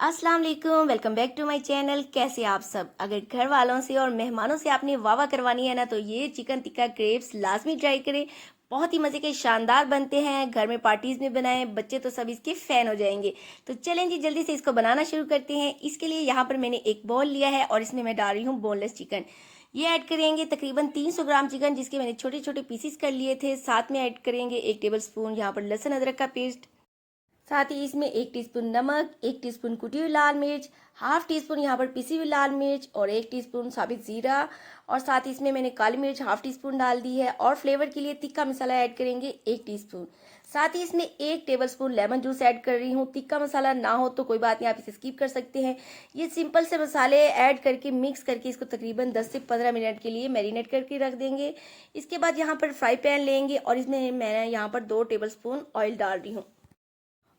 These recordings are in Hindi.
अस्सलाम वालेकुम, welcome back to my channel. कैसे आप सब? अगर घर वालों से और मेहमानों से आपने वाह वाह करवानी है ना, तो ये चिकन टिक्का क्रेप्स लाजमी ट्राई करें। बहुत ही मज़े के शानदार बनते हैं। घर में पार्टीज में बनाएं, बच्चे तो सब इसके फ़ैन हो जाएंगे। तो चलें जी, जल्दी से इसको बनाना शुरू करते हैं। इसके लिए यहाँ पर मैंने एक बॉल लिया है और इसमें मैं डाल रही हूँ बोनलेस चिकन। ये ऐड करेंगे तकरीबन 300 ग्राम चिकन, जिसके मैंने छोटे छोटे पीसीस कर लिए थे। साथ में ऐड करेंगे 1 टेबल स्पून यहाँ पर लहसुन अदरक का पेस्ट। साथ ही इसमें 1 टीस्पून नमक, 1 टीस्पून कुटी हुई लाल मिर्च, हाफ टी स्पून यहाँ पर पिसी हुई लाल मिर्च और 1 टीस्पून साबित ज़ीरा। और साथ ही इसमें मैंने काली मिर्च हाफ टी स्पून डाल दी है। और फ्लेवर के लिए तिक्का मसाला ऐड करेंगे 1 टीस्पून। साथ ही इसमें 1 table spoon lemon juice add कर रही हूँ। तिक्का मसाला ना हो तो कोई बात नहीं, आप इसे स्किप कर सकते हैं। ये सिंपल से मसाले ऐड करके मिक्स करके इसको तकरीबन 10 से 15 मिनट के लिए मैरिनेट करके रख देंगे। इसके बाद यहाँ पर फ्राई पैन लेंगे और इसमें मैं यहाँ पर 2 टेबल स्पून ऑयल डाल रही हूँ।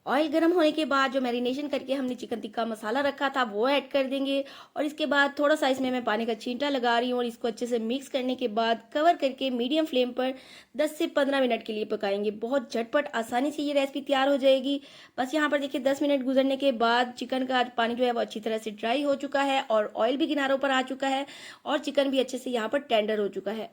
ऑयल गर्म होने के बाद जो मैरिनेशन करके हमने चिकन टिक्का मसाला रखा था वो ऐड कर देंगे। और इसके बाद थोड़ा सा इसमें मैं पानी का छींटा लगा रही हूँ और इसको अच्छे से मिक्स करने के बाद कवर करके मीडियम फ्लेम पर 10 से 15 मिनट के लिए पकाएंगे। बहुत झटपट आसानी से ये रेसिपी तैयार हो जाएगी। बस यहाँ पर देखिए 10 मिनट गुजरने के बाद चिकन का पानी जो है वो अच्छी तरह से ड्राई हो चुका है और ऑयल भी किनारों पर आ चुका है और चिकन भी अच्छे से यहाँ पर टेंडर हो चुका है,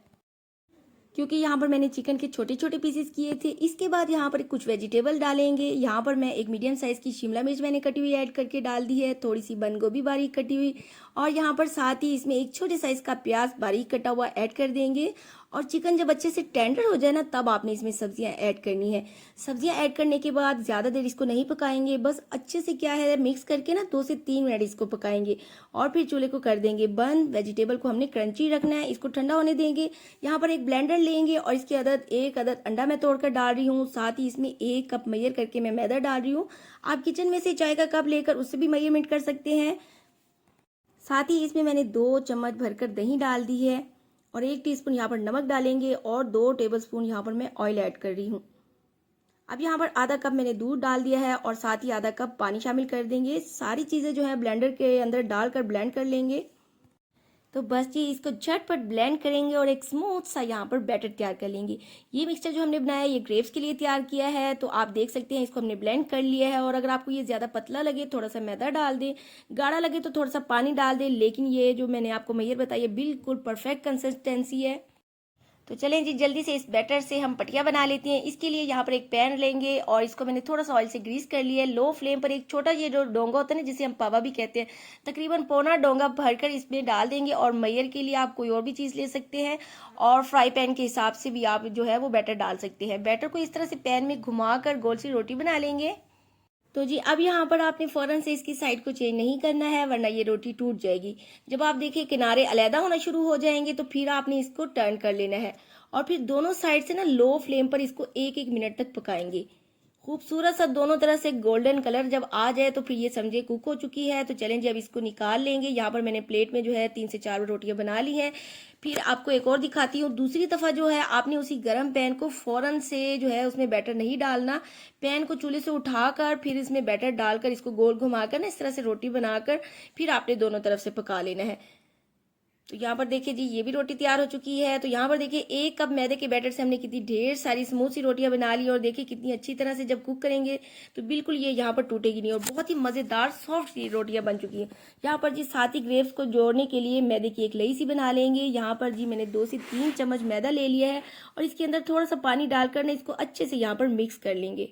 क्योंकि यहाँ पर मैंने चिकन के छोटे छोटे पीसेस किए थे। इसके बाद यहाँ पर कुछ वेजिटेबल डालेंगे। यहाँ पर मैं एक मीडियम साइज़ की शिमला मिर्च मैंने कटी हुई ऐड करके डाल दी है, थोड़ी सी बंद गोभी बारीक कटी हुई। और यहाँ पर साथ ही इसमें एक छोटे साइज़ का प्याज बारीक कटा हुआ ऐड कर देंगे। और चिकन जब अच्छे से टेंडर हो जाए ना, तब आपने इसमें सब्जियां ऐड करनी है। सब्जियां ऐड करने के बाद ज़्यादा देर इसको नहीं पकाएंगे, बस अच्छे से क्या है मिक्स करके ना 2 से 3 मिनट इसको पकाएंगे और फिर चूल्हे को कर देंगे बंद। वेजिटेबल को हमने क्रंची रखना है, इसको ठंडा होने देंगे। यहाँ पर एक ब्लेंडर लेंगे और इसकी एक अदद अंडा मैं तोड़कर डाल रही हूँ। साथ ही इसमें 1 कप मेजर करके मैं मैदा डाल रही हूँ। आप किचन में से चाय का कप लेकर उससे भी मेजरमेंट कर सकते हैं। साथ ही इसमें मैंने 2 चम्मच भरकर दही डाल दी है और 1 टीस्पून यहाँ पर नमक डालेंगे और 2 टेबलस्पून यहाँ पर मैं ऑयल ऐड कर रही हूँ। अब यहाँ पर आधा कप मैंने दूध डाल दिया है और साथ ही आधा कप पानी शामिल कर देंगे। सारी चीज़ें जो है ब्लेंडर के अंदर डालकर ब्लेंड कर लेंगे। तो बस जी इसको झटपट ब्लेंड करेंगे और एक स्मूथ सा यहाँ पर बैटर तैयार कर लेंगे। ये मिक्सचर जो हमने बनाया है ये ग्रेप्स के लिए तैयार किया है, तो आप देख सकते हैं इसको हमने ब्लेंड कर लिया है। और अगर आपको ये ज़्यादा पतला लगे थोड़ा सा मैदा डाल दें, गाढ़ा लगे तो थोड़ा सा पानी डाल दें। लेकिन ये जो मैंने आपको मेजर बताई है बिल्कुल परफेक्ट कंसिस्टेंसी है। तो चलें जी, जल्दी से इस बैटर से हम पटिया बना लेते हैं। इसके लिए यहाँ पर एक पैन लेंगे और इसको मैंने थोड़ा सा ऑयल से ग्रीस कर लिया है। लो फ्लेम पर एक छोटा ये जो डोंगा होता है ना, जिसे हम पावा भी कहते हैं, तकरीबन पौना डोंगा भरकर इसमें डाल देंगे। और मैयर के लिए आप कोई और भी चीज़ ले सकते हैं और फ्राई पैन के हिसाब से भी आप जो है वो बैटर डाल सकते हैं। बैटर को इस तरह से पैन में घुमाकर गोल सी रोटी बना लेंगे। तो जी अब यहाँ पर आपने फ़ौरन से इसकी साइड को चेंज नहीं करना है, वरना ये रोटी टूट जाएगी। जब आप देखिए किनारे अलहदा होना शुरू हो जाएंगे तो फिर आपने इसको टर्न कर लेना है और फिर दोनों साइड से ना लो फ्लेम पर इसको 1-1 मिनट तक पकाएंगे। खूबसूरत सा दोनों तरह से गोल्डन कलर जब आ जाए तो फिर ये समझे कुक हो चुकी है। तो चलें जी अब इसको निकाल लेंगे। यहाँ पर मैंने प्लेट में जो है 3 से 4 रोटियां बना ली हैं। फिर आपको एक और दिखाती हूँ। दूसरी दफ़ा जो है आपने उसी गर्म पैन को फ़ौरन से जो है उसमें बैटर नहीं डालना। पैन को चूल्हे से उठाकर फिर इसमें बैटर डालकर इसको गोल घुमाकर ना इस तरह से रोटी बनाकर फिर आपने दोनों तरफ से पका लेना है। तो यहाँ पर देखिए जी ये भी रोटी तैयार हो चुकी है। तो यहाँ पर देखिए 1 कप मैदे के बैटर से हमने कितनी ढेर सारी स्मूथ सी रोटियां बना ली और देखिए कितनी अच्छी तरह से जब कुक करेंगे तो बिल्कुल ये यहाँ पर टूटेगी नहीं और बहुत ही मज़ेदार सॉफ्ट रोटियां बन चुकी हैं। यहाँ पर जी साथ ही ग्रेप्स को जोड़ने के लिए मैदे की एक लई सी बना लेंगे। यहाँ पर जी मैंने 2 से 3 चम्मच मैदा ले लिया है और इसके अंदर थोड़ा सा पानी डालकर ना इसको अच्छे से यहाँ पर मिक्स कर लेंगे।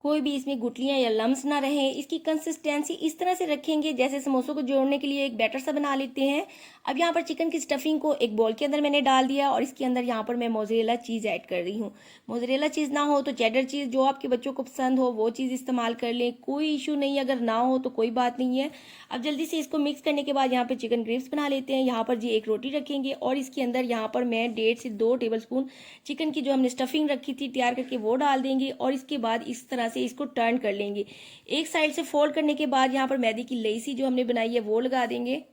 कोई भी इसमें गुठलियां या लम्स ना रहें। इसकी कंसिस्टेंसी इस तरह से रखेंगे जैसे समोसों को जोड़ने के लिए एक बैटर सा बना लेते हैं। अब यहाँ पर चिकन की स्टफिंग को एक बॉल के अंदर मैंने डाल दिया और इसके अंदर यहाँ पर मैं मोज़रेला चीज़ ऐड कर रही हूँ। मोज़रेला चीज़ ना हो तो चेडर चीज़ जो आपके बच्चों को पसंद हो वो चीज़ इस्तेमाल कर लें, कोई इशू नहीं। अगर ना हो तो कोई बात नहीं है। अब जल्दी से इसको मिक्स करने के बाद यहाँ पर चिकन ग्रेव्स बना लेते हैं। यहाँ पर जी एक रोटी रखेंगे और इसके अंदर यहाँ पर मैं 1.5 से 2 टेबल स्पून चिकन की जो हमने स्टफिंग रखी थी तैयार करके वो डाल देंगे और इसके बाद इस तरह से इसको टर्न कर लेंगे। एक साइड से फोल्ड करने के बाद यहाँ पर मैदे की लई सी जो हमने बनाई है वो लगा देंगे।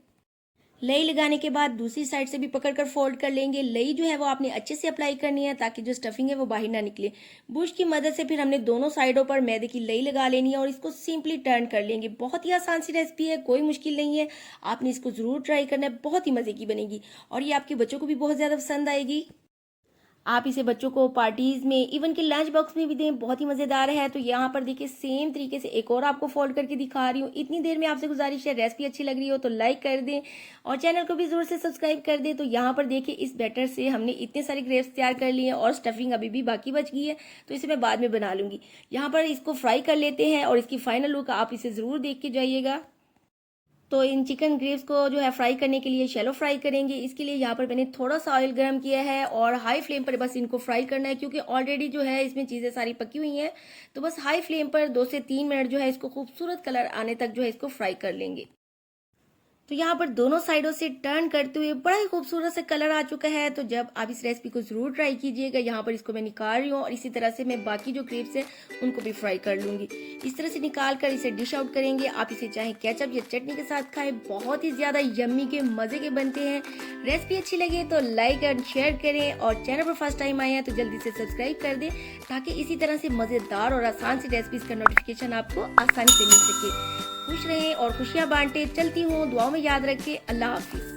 लई लगाने के बाद दूसरी साइड से भी पकड़कर फोल्ड कर लेंगे। लई जो है वो आपने अच्छे से अप्लाई करनी है ताकि जो स्टफिंग है वो बाहर ना निकले। बुश की मदद से फिर हमने दोनों साइडों पर मैदे की लई लगा लेनी है और इसको सिंपली टर्न कर लेंगे। बहुत ही आसान सी रेसिपी है, कोई मुश्किल नहीं है। आपने इसको जरूर ट्राई करना है, बहुत ही मजे की बनेगी और ये आपके बच्चों को भी बहुत ज्यादा पसंद आएगी। आप इसे बच्चों को पार्टीज़ में, इवन कि लंच बॉक्स में भी दें, बहुत ही मज़ेदार है। तो यहाँ पर देखिए सेम तरीके से एक और आपको फोल्ड करके दिखा रही हूँ। इतनी देर में आपसे गुजारिश है, रेसिपी अच्छी लग रही हो तो लाइक कर दें और चैनल को भी ज़रूर से सब्सक्राइब कर दें। तो यहाँ पर देखिए इस बैटर से हमने इतने सारे ग्रेप्स तैयार कर लिए हैं और स्टफिंग अभी भी बाकी बच गई है, तो इसे मैं बाद में बना लूँगी। यहाँ पर इसको फ्राई कर लेते हैं और इसकी फाइनल लुक आप इसे ज़रूर देख के जाइएगा। तो इन चिकन ग्रेव्स को जो है फ्राई करने के लिए शैलो फ्राई करेंगे। इसके लिए यहाँ पर मैंने थोड़ा सा ऑयल गर्म किया है और हाई फ्लेम पर बस इनको फ्राई करना है, क्योंकि ऑलरेडी जो है इसमें चीज़ें सारी पकी हुई हैं। तो बस हाई फ्लेम पर 2 से 3 मिनट जो है इसको खूबसूरत कलर आने तक जो है इसको फ्राई कर लेंगे। तो यहाँ पर दोनों साइडों से टर्न करते हुए बड़ा ही खूबसूरत से कलर आ चुका है। तो जब आप इस रेसिपी को ज़रूर ट्राई कीजिएगा। यहाँ पर इसको मैं निकाल रही हूँ और इसी तरह से मैं बाकी जो ग्रेप्स हैं उनको भी फ्राई कर लूँगी। इस तरह से निकाल कर इसे डिश आउट करेंगे। आप इसे चाहे केचप या चटनी के साथ खाएं, बहुत ही ज़्यादा यम्मी के मज़े के बनते हैं। रेसिपी अच्छी लगे तो लाइक एंड शेयर करें और चैनल पर फर्स्ट टाइम आए हैं तो जल्दी से सब्सक्राइब कर दें, ताकि इसी तरह से मज़ेदार और आसान सी रेसिपीज़ का नोटिफिकेशन आपको आसानी से मिल सके। खुश रहें और खुशियाँ बांटें। चलती हूँ, दुआओं में याद रखें। अल्लाह हाफिज़।